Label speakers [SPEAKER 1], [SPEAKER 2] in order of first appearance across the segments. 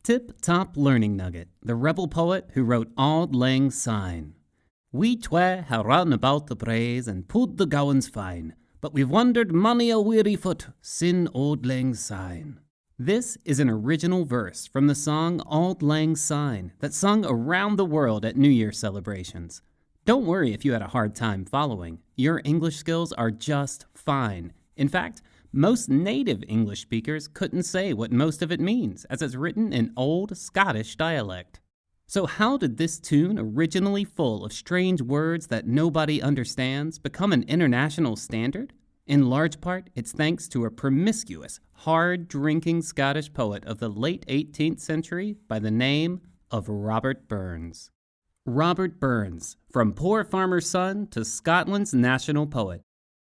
[SPEAKER 1] Tip-top learning nugget, the rebel poet who wrote Auld Lang Syne. We twa ha run about the braes and pu'd the gowans fine, but we've wandered mony a weary foot sin Auld Lang Syne. This is an original verse from the song Auld Lang Syne that's sung around the world at New Year celebrations. Don't worry if you had a hard time following. Your English skills are just fine. In fact, most native English speakers couldn't say what most of it means, as it's written in Old Scottish dialect. So how did this tune, originally full of strange words that nobody understands, become an international standard? In large part, it's thanks to a promiscuous, hard-drinking Scottish poet of the late 18th century by the name of Robert Burns. Robert Burns, from poor farmer's son to Scotland's national poet.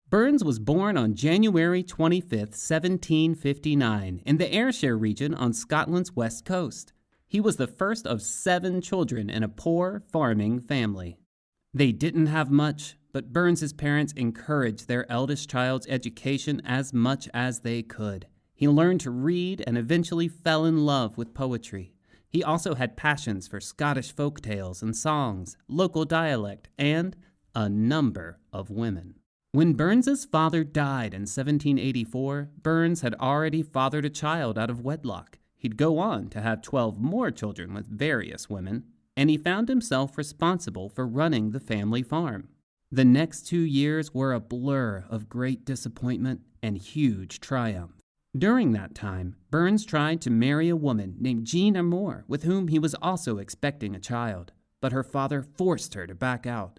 [SPEAKER 1] Burns was born on January 25, 1759, in the Ayrshire region on Scotland's west coast. He was the first of 7 children in a poor farming family. They didn't have much, but Burns's parents encouraged their eldest child's education as much as they could. He learned to read and eventually fell in love with poetry. He also had passions for Scottish folk tales and songs, local dialect, and a number of women. When Burns's father died in 1784, Burns had already fathered a child out of wedlock. He'd go on to have 12 more children with various women, and he found himself responsible for running the family farm. The next 2 years were a blur of great disappointment and huge triumph. During that time, Burns tried to marry a woman named Jean Amour, with whom he was also expecting a child, but her father forced her to back out.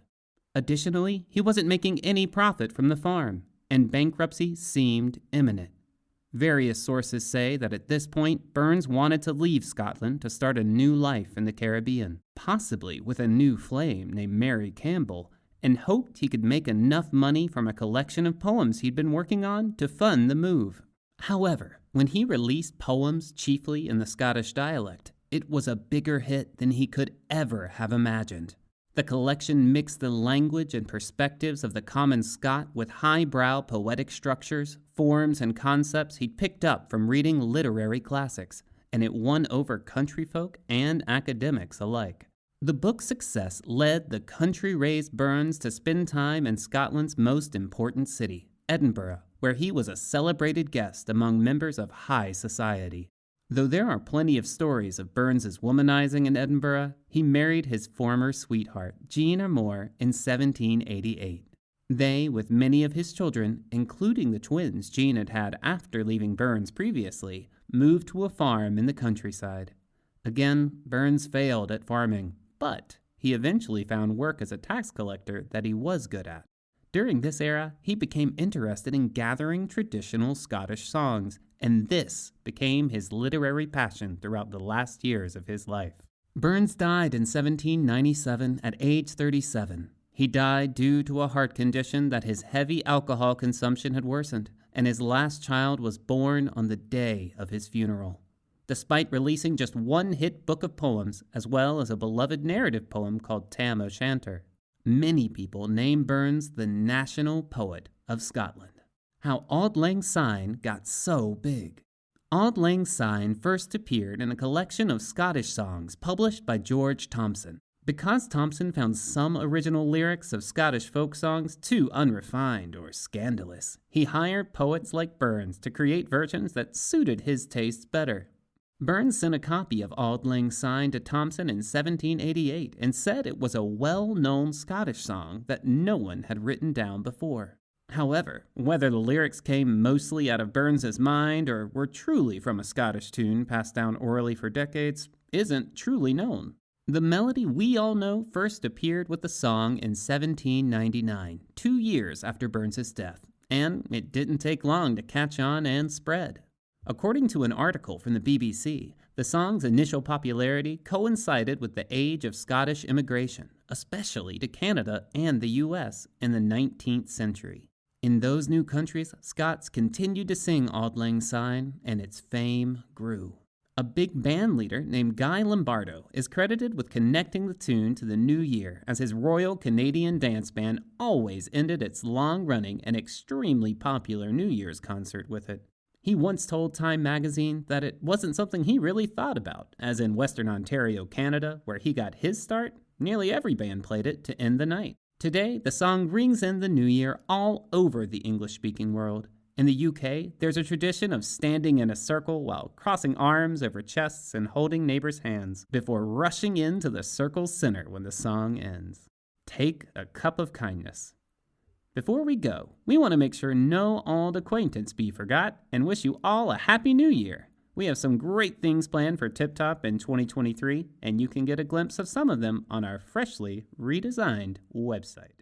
[SPEAKER 1] Additionally, he wasn't making any profit from the farm, and bankruptcy seemed imminent. Various sources say that at this point, Burns wanted to leave Scotland to start a new life in the Caribbean, possibly with a new flame named Mary Campbell, and hoped he could make enough money from a collection of poems he'd been working on to fund the move. However, when he released poems chiefly in the Scottish dialect, it was a bigger hit than he could ever have imagined. The collection mixed the language and perspectives of the common Scot with highbrow poetic structures, forms, and concepts he'd picked up from reading literary classics, and it won over country folk and academics alike. The book's success led the country-raised Burns to spend time in Scotland's most important city, Edinburgh, where he was a celebrated guest among members of high society. Though there are plenty of stories of Burns's womanizing in Edinburgh, he married his former sweetheart, Jean Amour, in 1788. They, with many of his children, including the twins Jean had had after leaving Burns previously, moved to a farm in the countryside. Again, Burns failed at farming, but he eventually found work as a tax collector that he was good at. During this era, he became interested in gathering traditional Scottish songs, and this became his literary passion throughout the last years of his life. Burns died in 1797 at age 37. He died due to a heart condition that his heavy alcohol consumption had worsened, and his last child was born on the day of his funeral. Despite releasing just one hit book of poems, as well as a beloved narrative poem called Tam O'Shanter, many people name Burns the national poet of Scotland. How Auld Lang Syne got so big. Auld Lang Syne first appeared in a collection of Scottish songs published by George Thomson. Because Thomson found some original lyrics of Scottish folk songs too unrefined or scandalous, he hired poets like Burns to create versions that suited his tastes better. Burns sent a copy of Auld Lang Syne to Thomson in 1788 and said it was a well-known Scottish song that no one had written down before. However, whether the lyrics came mostly out of Burns's mind or were truly from a Scottish tune passed down orally for decades isn't truly known. The melody we all know first appeared with the song in 1799, 2 years after Burns's death, and it didn't take long to catch on and spread. According to an article from the BBC, the song's initial popularity coincided with the age of Scottish immigration, especially to Canada and the US in the 19th century. In those new countries, Scots continued to sing Auld Lang Syne, and its fame grew. A big band leader named Guy Lombardo is credited with connecting the tune to the new year, as his Royal Canadian Dance Band always ended its long-running and extremely popular New Year's concert with it. He once told Time magazine that it wasn't something he really thought about, as in Western Ontario, Canada, where he got his start, nearly every band played it to end the night. Today, the song rings in the new year all over the English-speaking world. In the UK, there's a tradition of standing in a circle while crossing arms over chests and holding neighbors' hands before rushing into the circle's center when the song ends. Take a cup of kindness. Before we go, we want to make sure no old acquaintance be forgot and wish you all a Happy New Year. We have some great things planned for Tip Top in 2023, and you can get a glimpse of some of them on our freshly redesigned website.